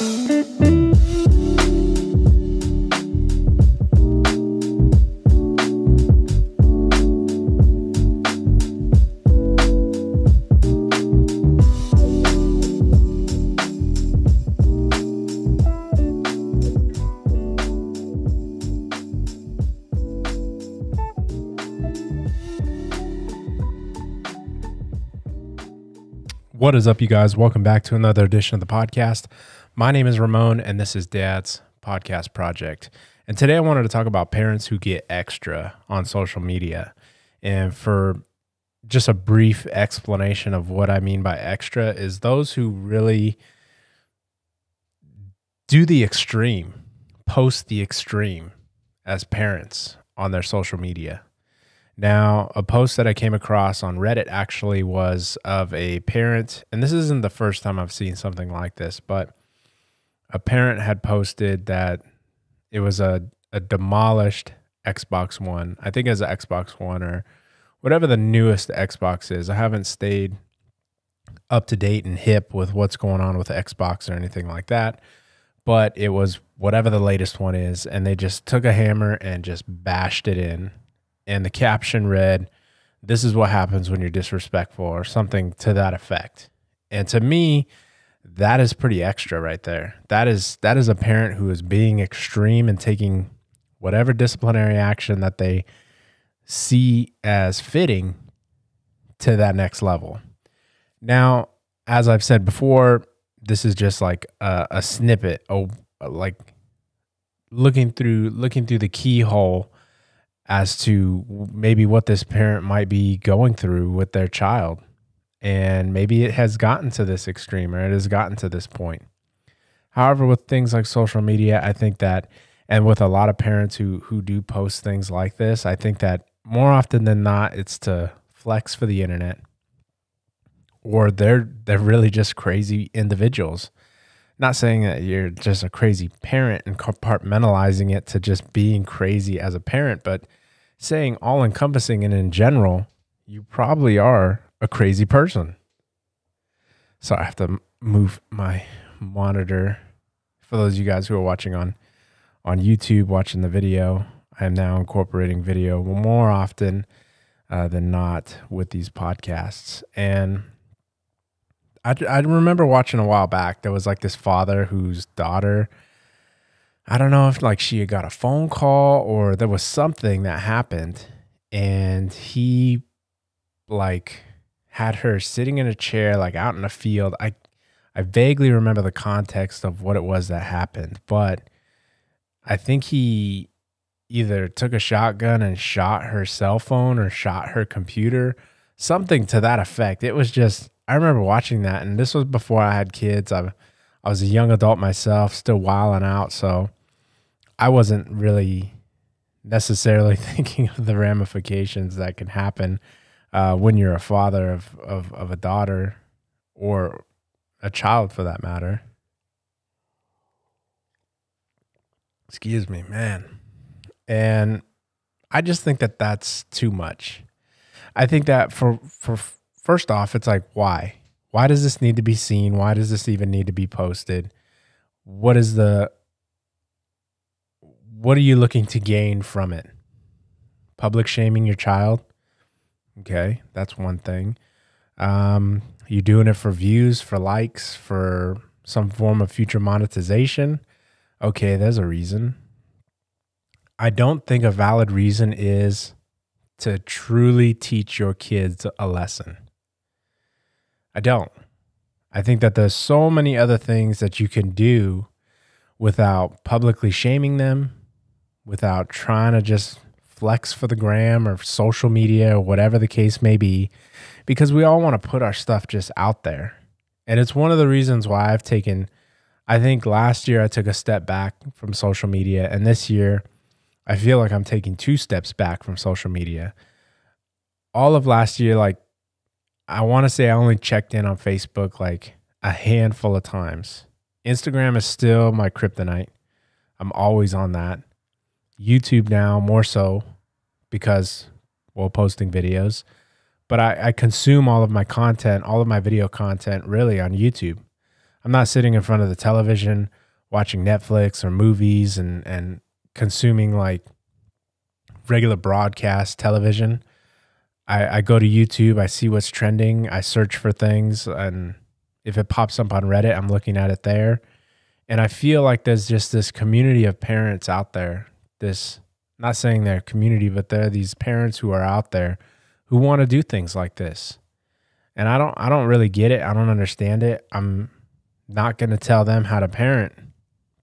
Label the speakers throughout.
Speaker 1: What is up, you guys? Welcome back to another edition of the podcast. My name is Ramon, and this is Dad's Podcast Project. And today I wanted to talk about parents who get extra on social media. And for just a brief explanation of what I mean by extra is those who really do the extreme, post the extreme as parents on their social media. Now, a post that I came across on Reddit actually was of a parent, and this isn't the first time I've seen something like this, but a parent had posted that it was a demolished Xbox One. I think it was an Xbox One or whatever the newest Xbox is. I haven't stayed up to date and hip with what's going on with the Xbox or anything like that, but it was whatever the latest one is, and they just took a hammer and just bashed it in. And the caption read, "This is what happens when you're disrespectful," or something to that effect. And to me, that is pretty extra right there. That is a parent who is being extreme and taking whatever disciplinary action that they see as fitting to that next level. Now, as I've said before, this is just like a snippet, like looking through the keyhole as to maybe what this parent might be going through with their child. And maybe it has gotten to this extreme, or it has gotten to this point. However, with things like social media, I think that, and with a lot of parents who do post things like this, I think that more often than not, it's to flex for the internet, or they're really just crazy individuals. Not saying that you're just a crazy parent and compartmentalizing it to just being crazy as a parent, but saying all encompassing and in general, you probably are a crazy person. So I have to move my monitor. For those of you guys who are watching on YouTube, watching the video, I am now incorporating video more often than not with these podcasts. And I remember watching a while back, there was like this father whose daughter, I don't know if like she had got a phone call or there was something that happened, and he like had her sitting in a chair like out in a field. I vaguely remember the context of what it was that happened, but I think he either took a shotgun and shot her cell phone or shot her computer, something to that effect. It was just, I remember watching that, and this was before I had kids. I was a young adult myself, still wilding out, so I wasn't really necessarily thinking of the ramifications that can happen when you're a father of a daughter or a child for that matter. Excuse me, man. And I just think that that's too much. I think that for first off, it's like, why? Why does this need to be seen? Why does this even need to be posted? What are you looking to gain from it? Public shaming your child? Okay, that's one thing. You doing it for views, for likes, for some form of future monetization? Okay, there's a reason. I don't think a valid reason is to truly teach your kids a lesson. I don't. I think that there's so many other things that you can do without publicly shaming them, without trying to just flex for the gram or social media or whatever the case may be, because we all want to put our stuff just out there. And it's one of the reasons why I think last year I took a step back from social media, and this year I feel like I'm taking 2 steps back from social media. All of last year, like, I want to say I only checked in on Facebook like a handful of times. Instagram is still my kryptonite. I'm always on that. YouTube now more so because, well, posting videos. But I consume all of my content, all of my video content really on YouTube. I'm not sitting in front of the television watching Netflix or movies and consuming like regular broadcast television. I go to YouTube, I see what's trending, I search for things, and if it pops up on Reddit, I'm looking at it there. And I feel like there's just this community of parents out there. This, not saying they're community, but there are these parents who are out there who want to do things like this. And I don't really get it. I don't understand it. I'm not going to tell them how to parent,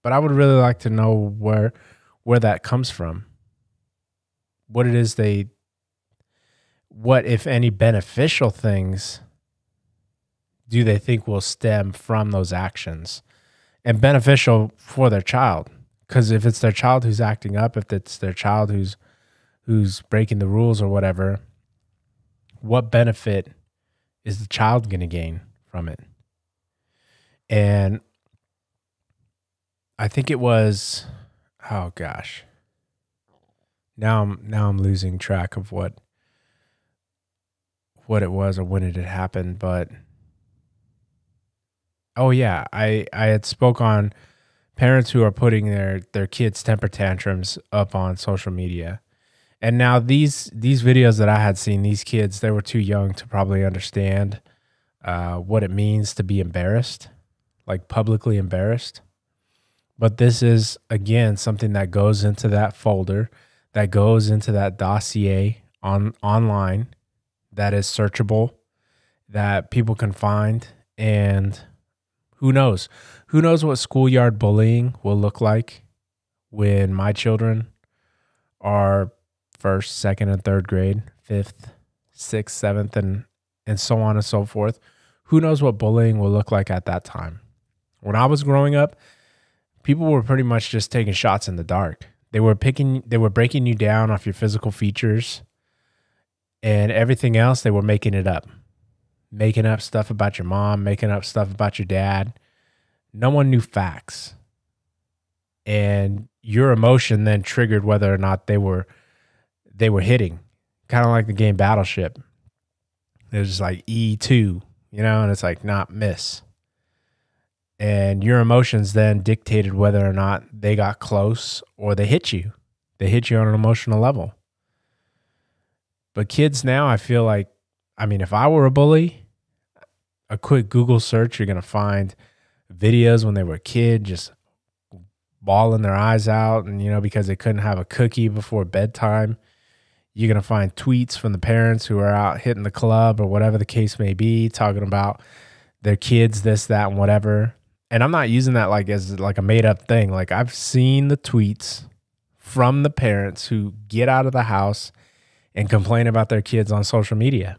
Speaker 1: but I would really like to know where that comes from. What it is what if any beneficial things do they think will stem from those actions? And beneficial for their child, because if it's their child who's acting up, if it's their child who's breaking the rules or whatever, what benefit is the child going to gain from it? And I think it was, oh gosh, now I'm losing track of what it was or when it had happened, but oh yeah, I had spoke on parents who are putting their kids' temper tantrums up on social media. And now these videos that I had seen, these kids, they were too young to probably understand what it means to be embarrassed, like publicly embarrassed. But this is, again, something that goes into that folder, that goes into that dossier online, that is searchable, that people can find. And who knows? Who knows what schoolyard bullying will look like when my children are first, second, and third grade, fifth, sixth, seventh, and so on and so forth. Who knows what bullying will look like at that time? When I was growing up, people were pretty much just taking shots in the dark. They were breaking you down off your physical features, and everything else, they were making it up. Making up stuff about your mom, making up stuff about your dad. No one knew facts. And your emotion then triggered whether or not they were hitting. Kind of like the game Battleship. It was just like E2, and it's like not miss. And your emotions then dictated whether or not they got close or they hit you. They hit you on an emotional level. But kids now, I feel like, if I were a bully, a quick Google search, you're going to find videos when they were a kid just bawling their eyes out and, because they couldn't have a cookie before bedtime. You're going to find tweets from the parents who are out hitting the club or whatever the case may be, talking about their kids, this, that, and whatever. And I'm not using that as a made up thing. Like, I've seen the tweets from the parents who get out of the house and complain about their kids on social media.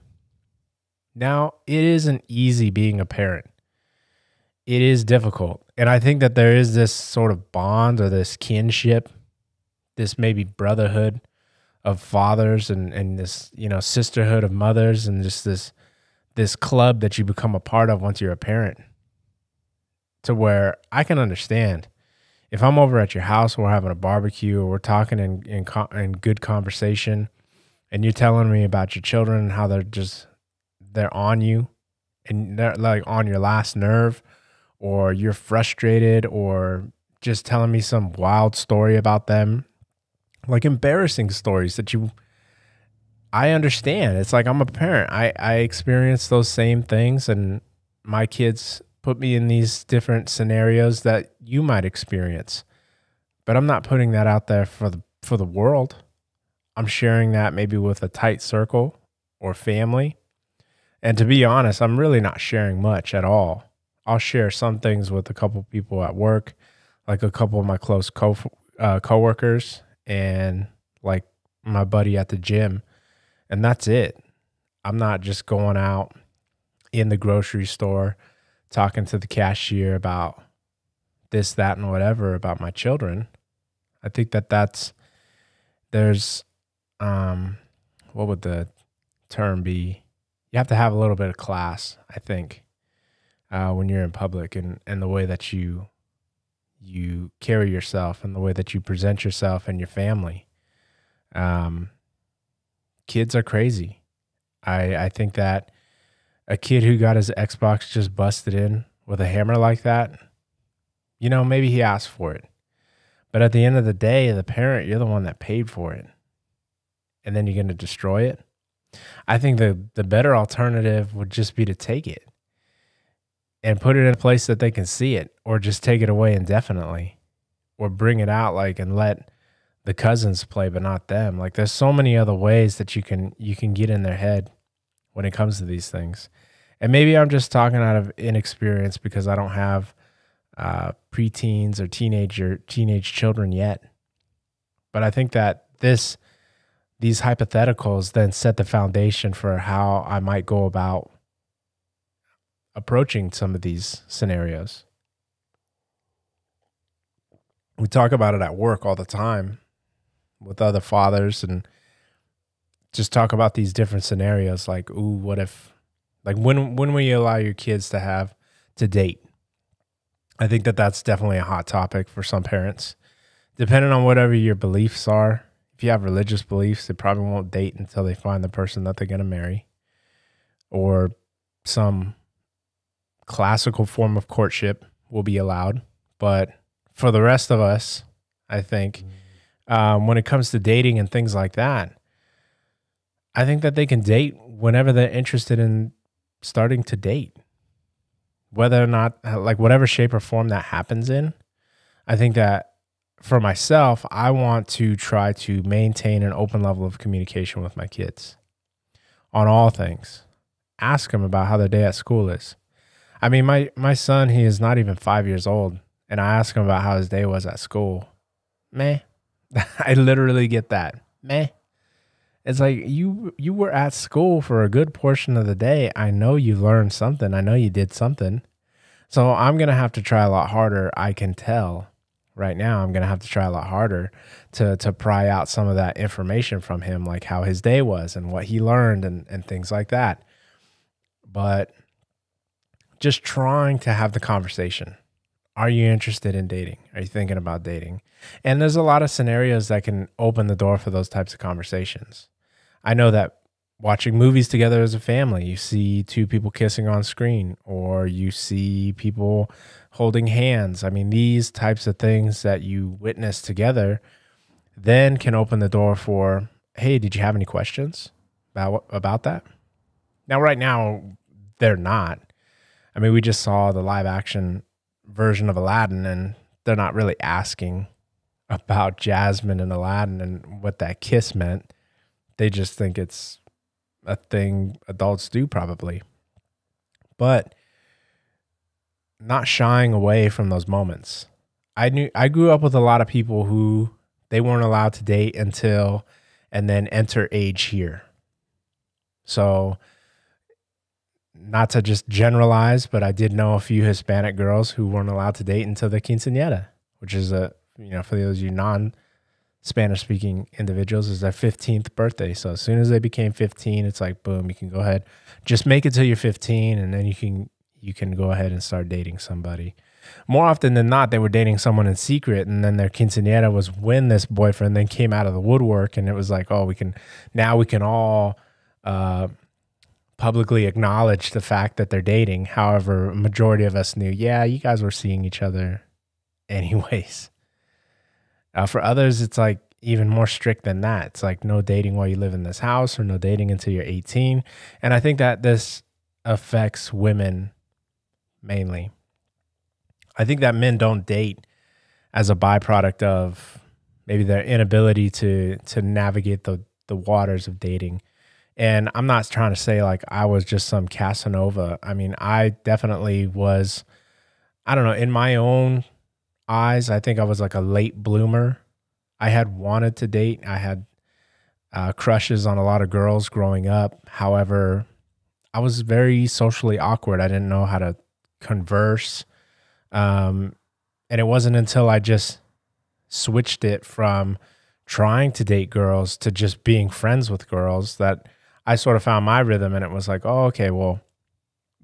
Speaker 1: Now, it isn't easy being a parent. It is difficult. And I think that there is this sort of bond or this kinship, this maybe brotherhood of fathers and this, sisterhood of mothers, and just this club that you become a part of once you're a parent, to where I can understand if I'm over at your house, we're having a barbecue or we're talking in good conversation, and you're telling me about your children and how they're on you and they're like on your last nerve, or you're frustrated, or just telling me some wild story about them, like embarrassing stories that I understand. It's like, I'm a parent. I experience those same things, and my kids put me in these different scenarios that you might experience, but I'm not putting that out there for the world. I'm sharing that maybe with a tight circle or family. And to be honest, I'm really not sharing much at all. I'll share some things with a couple people at work, like a couple of my close coworkers, and like my buddy at the gym. And that's it. I'm not just going out in the grocery store talking to the cashier about this, that, and whatever about my children. I think there's what would the term be? You have to have a little bit of class, I think, when you're in public, and the way that you carry yourself and the way that you present yourself and your family. Kids are crazy. I think that a kid who got his Xbox just busted in with a hammer like that, maybe he asked for it. But at the end of the day, the parent, you're the one that paid for it. And then you're going to destroy it. I think the better alternative would just be to take it and put it in a place that they can see it, or just take it away indefinitely, or bring it out and let the cousins play, but not them. Like, there's so many other ways that you can get in their head when it comes to these things. And maybe I'm just talking out of inexperience because I don't have preteens or teenage children yet. But I think that these hypotheticals then set the foundation for how I might go about approaching some of these scenarios. We talk about it at work all the time with other fathers, and just talk about these different scenarios. Like, ooh, what if, when will you allow your kids to date? I think that that's definitely a hot topic for some parents, depending on whatever your beliefs are. If you have religious beliefs, they probably won't date until they find the person that they're going to marry, or some classical form of courtship will be allowed. But for the rest of us, I think when it comes to dating and things like that, I think that they can date whenever they're interested in starting to date, whether or not, whatever shape or form that happens in. I think that for myself, I want to try to maintain an open level of communication with my kids on all things. Ask them about how their day at school is. I mean, my son, he is not even 5 years old, and I ask him about how his day was at school. Meh. I literally get that. Meh. It's like, you were at school for a good portion of the day. I know you learned something. I know you did something. So I'm going to have to try a lot harder. I can tell right now I'm going to have to try a lot harder to pry out some of that information from him, like how his day was and what he learned and things like that. But just trying to have the conversation. Are you interested in dating? Are you thinking about dating? And there's a lot of scenarios that can open the door for those types of conversations. I know that watching movies together as a family, you see two people kissing on screen, or you see people holding hands. I mean, these types of things that you witness together then can open the door for, hey, did you have any questions about that? Now, right now, they're not. I mean, we just saw the live action version of Aladdin, and they're not really asking about Jasmine and Aladdin and what that kiss meant. They just think it's a thing adults do probably. But not shying away from those moments. I grew up with a lot of people who they weren't allowed to date until and then enter age here. So, not to just generalize, but I did know a few Hispanic girls who weren't allowed to date until the quinceañera, which is for those of you non-Spanish speaking individuals, is their 15th birthday. So as soon as they became 15, it's like, boom, you can go ahead, just make it till you're 15, and then you can go ahead and start dating somebody. More often than not, they were dating someone in secret, and then their quinceañera was when this boyfriend then came out of the woodwork, and it was like, oh, we can all publicly acknowledge the fact that they're dating. However, a majority of us knew, yeah, you guys were seeing each other anyways. For others, it's like even more strict than that. It's like no dating while you live in this house, or no dating until you're 18. And I think that this affects women mainly. I think that men don't date as a byproduct of maybe their inability to navigate the waters of dating. And I'm not trying to say like I was just some Casanova. I mean, I definitely was, I don't know, in my own eyes, I think I was like a late bloomer. I had wanted to date. I had crushes on a lot of girls growing up. However, I was very socially awkward. I didn't know how to converse. And it wasn't until I just switched it from trying to date girls to just being friends with girls that I sort of found my rhythm, and it was like, oh, okay, well,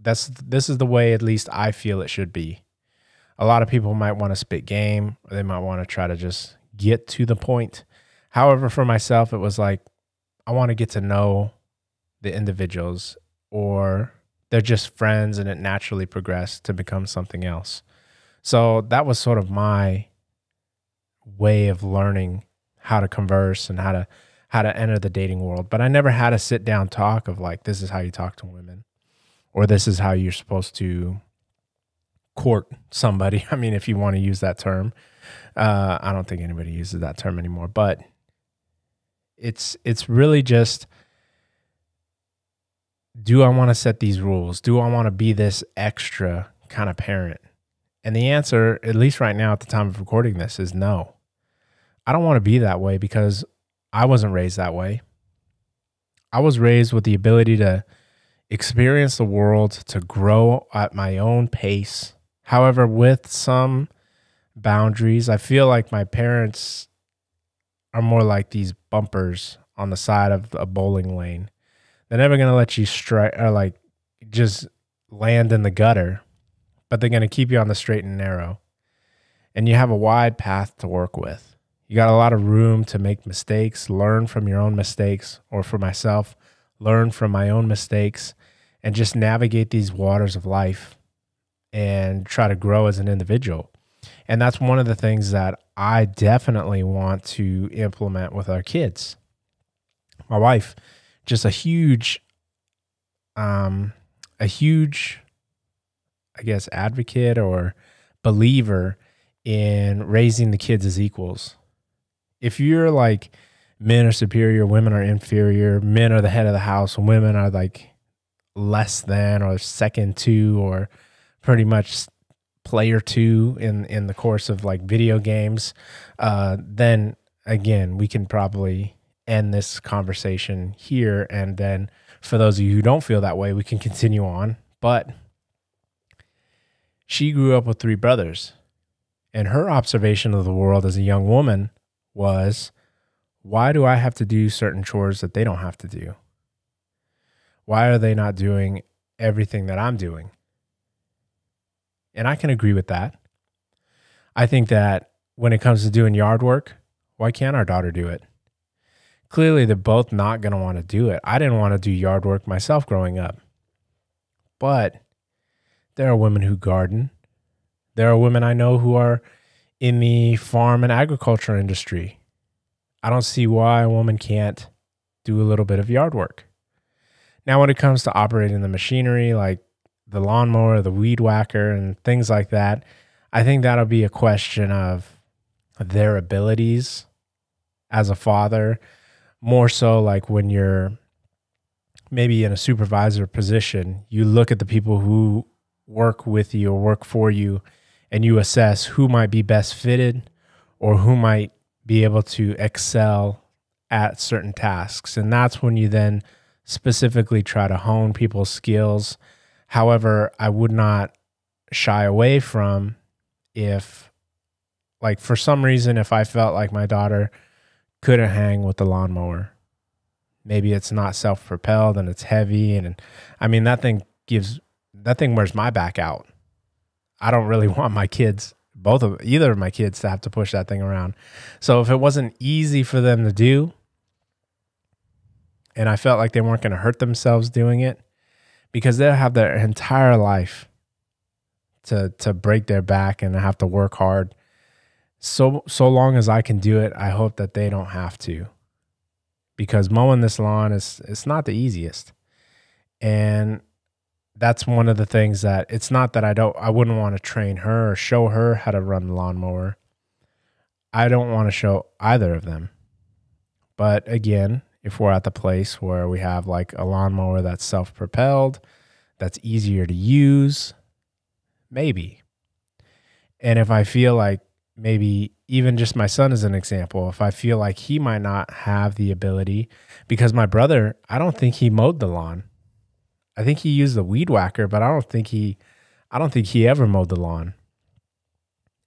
Speaker 1: this is the way at least I feel it should be. A lot of people might want to spit game, or they might want to try to just get to the point. However, for myself, it was like, I want to get to know the individuals, or They're just friends, and it naturally progressed to become something else. So that was sort of my way of learning how to converse and how to enter the dating world. But I never had a sit down talk of like, this is how you talk to women, or this is how you're supposed to court somebody. I mean, if you want to use that term, I don't think anybody uses that term anymore, but it's really just, do I want to set these rules? Do I want to be this extra kind of parent? And the answer, at least right now at the time of recording this, is no. I don't want to be that way because I wasn't raised that way. I was raised with the ability to experience the world, to grow at my own pace. However, with some boundaries, I feel like my parents are more like these bumpers on the side of a bowling lane. They're never going to let you strike or like just land in the gutter, but they're going to keep you on the straight and narrow. And you have a wide path to work with. You got a lot of room to make mistakes, learn from your own mistakes, or for myself, learn from my own mistakes, and just navigate these waters of life and try to grow as an individual. And that's one of the things that I definitely want to implement with our kids. My wife, just a huge, I guess, advocate or believer in raising the kids as equals. If you're like, men are superior, women are inferior, men are the head of the house, women are like less than or second to or pretty much player two in the course of like video games, then again, we can probably end this conversation here. And then for those of you who don't feel that way, we can continue on. But she grew up with 3 brothers, and her observation of the world as a young woman was, why do I have to do certain chores that they don't have to do? Why are they not doing everything that I'm doing? And I can agree with that. I think that when it comes to doing yard work, why can't our daughter do it? Clearly, they're both not going to want to do it. I didn't want to do yard work myself growing up. But there are women who garden. There are women I know who are in the farm and agriculture industry. I don't see why a woman can't do a little bit of yard work. Now, when it comes to operating the machinery, like the lawnmower, the weed whacker, and things like that, I think that'll be a question of their abilities as a father, more so like when you're maybe in a supervisor position, you look at the people who work with you or work for you, and you assess who might be best fitted or who might be able to excel at certain tasks. And that's when you then specifically try to hone people's skills. However, I would not shy away from if, like, for some reason, if I felt like my daughter couldn't hang with the lawnmower, maybe it's not self-propelled and it's heavy. And I mean, that thing wears my back out. I don't really want my kids, either of my kids, to have to push that thing around. So if it wasn't easy for them to do, and I felt like they weren't going to hurt themselves doing it, because they'll have their entire life to break their back and have to work hard. So long as I can do it, I hope that they don't have to, because mowing this lawn it's not the easiest. And that's one of the things that, it's not that I wouldn't want to train her or show her how to run the lawnmower. I don't want to show either of them. But again, if we're at the place where we have like a lawnmower that's self-propelled, that's easier to use, maybe. And if I feel like, maybe even just my son as an example, if I feel like he might not have the ability, because my brother, I don't think he mowed the lawn. I think he used the weed whacker, but I don't think he ever mowed the lawn.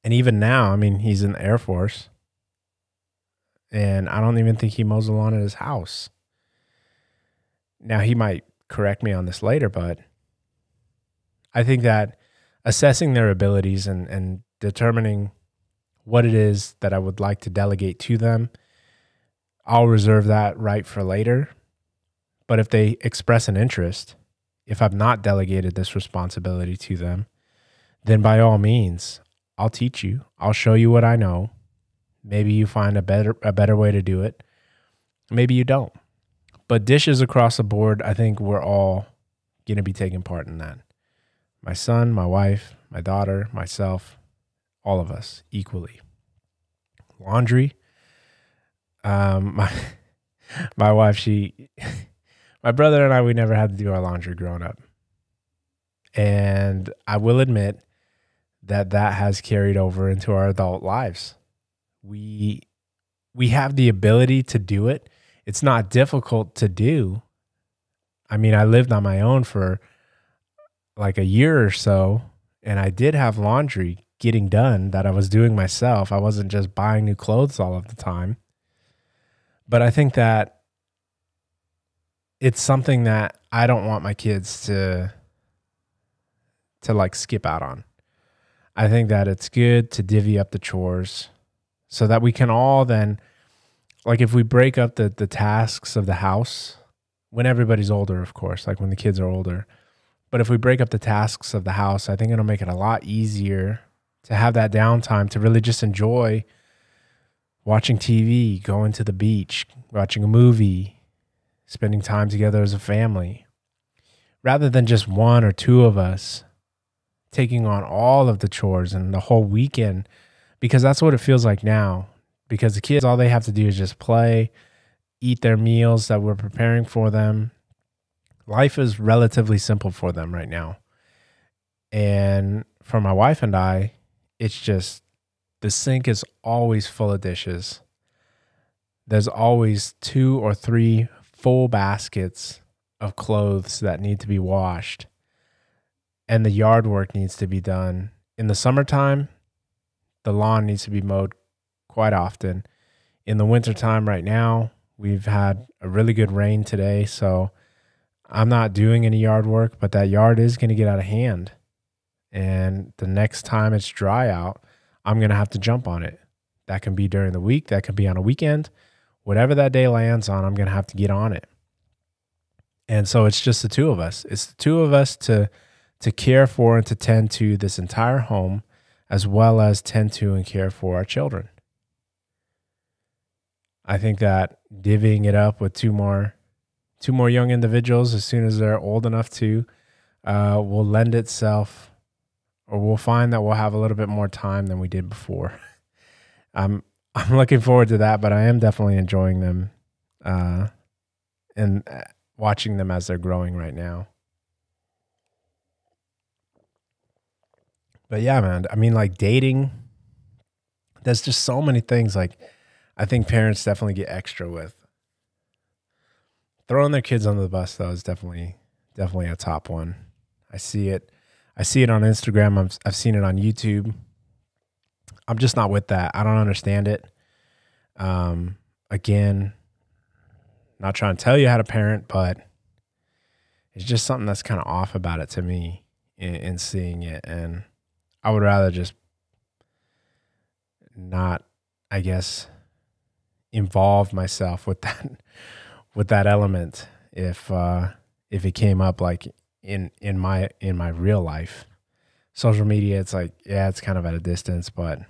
Speaker 1: And even now, I mean, he's in the Air Force, and I don't even think he mows the lawn at his house. Now, he might correct me on this later, but I think that assessing their abilities and determining what it is that I would like to delegate to them, I'll reserve that right for later. But if they express an interest, if I've not delegated this responsibility to them, then by all means, I'll teach you. I'll show you what I know. Maybe you find a better way to do it. Maybe you don't. But dishes across the board, I think we're all going to be taking part in that. My son, my wife, my daughter, myself, all of us equally. Laundry. My wife, my brother and I, we never had to do our laundry growing up. And I will admit that has carried over into our adult lives. We have the ability to do it. It's not difficult to do. I mean, I lived on my own for like a year or so, and I did have laundry getting done that I was doing myself. I wasn't just buying new clothes all of the time. But I think that it's something that I don't want my kids to like skip out on. I think that it's good to divvy up the chores so that we can all then, like if we break up the tasks of the house, when everybody's older, of course, like when the kids are older. But if we break up the tasks of the house, I think it'll make it a lot easier to have that downtime to really just enjoy watching TV, going to the beach, watching a movie, spending time together as a family, rather than just one or two of us taking on all of the chores and the whole weekend, because that's what it feels like now. Because the kids, all they have to do is just play, eat their meals that we're preparing for them. Life is relatively simple for them right now. And for my wife and I, it's just the sink is always full of dishes. There's always 2 or 3 full baskets of clothes that need to be washed. And the yard work needs to be done. In the summertime, the lawn needs to be mowed quite often. In the wintertime right now, we've had a really good rain today, so I'm not doing any yard work, but that yard is going to get out of hand. And the next time it's dry out, I'm going to have to jump on it. That can be during the week. That could be on a weekend. Whatever that day lands on, I'm going to have to get on it. And so it's just the two of us. It's the two of us to care for and to tend to this entire home, as well as tend to and care for our children. I think that divvying it up with two more young individuals as soon as they're old enough to will lend itself, or we'll find that we'll have a little bit more time than we did before. I'm looking forward to that, but I am definitely enjoying them and watching them as they're growing right now. But yeah, man, I mean, like dating, there's just so many things like I think parents definitely get extra with. Throwing their kids under the bus, though, is definitely a top one. I see it on Instagram. I've seen it on YouTube. I'm just not with that. I don't understand it. Again, not trying to tell you how to parent, but it's just something that's kind of off about it to me in seeing it. And I would rather just not, I guess, involve myself with that element if it came up like in my real life. Social media, it's like, yeah, it's kind of at a distance, but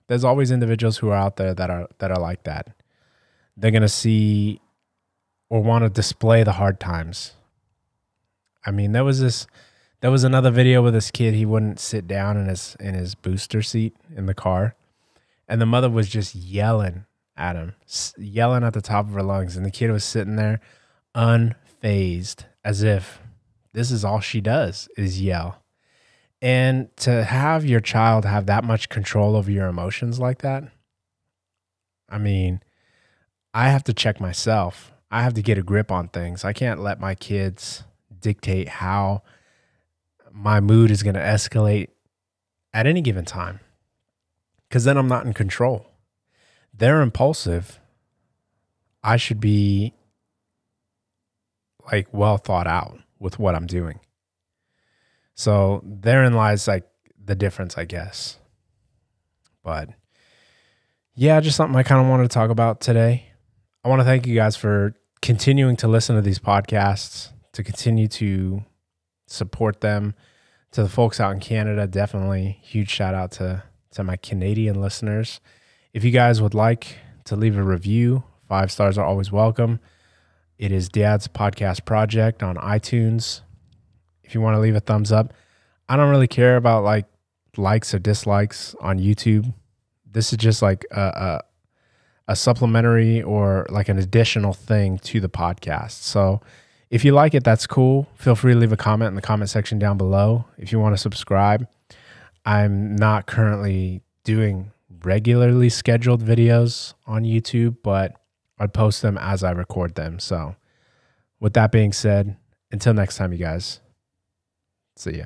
Speaker 1: there's always individuals who are out there that are like that. They're gonna see or want to display the hard times. I mean, there was another video with this kid. He wouldn't sit down in his booster seat in the car, and the mother was just yelling at him, yelling at the top of her lungs, and the kid was sitting there unfazed, as if this is all she does is yell. And to have your child have that much control over your emotions like that, I mean, I have to check myself. I have to get a grip on things. I can't let my kids dictate how my mood is going to escalate at any given time, because then I'm not in control. They're impulsive. I should be like well thought out with what I'm doing. So therein lies like the difference, I guess. But yeah, just something I kind of wanted to talk about today. I want to thank you guys for continuing to listen to these podcasts, to continue to support them. To the folks out in Canada, definitely huge shout out to my Canadian listeners. If you guys would like to leave a review, 5 stars are always welcome. It is Dad's Podcast Project on iTunes. If you want to leave a thumbs up, I don't really care about like likes or dislikes on YouTube. This is just like a supplementary or like an additional thing to the podcast. So if you like it, that's cool. Feel free to leave a comment in the comment section down below. If you want to subscribe, I'm not currently doing regularly scheduled videos on YouTube, but I post them as I record them. So with that being said, until next time, you guys, see ya.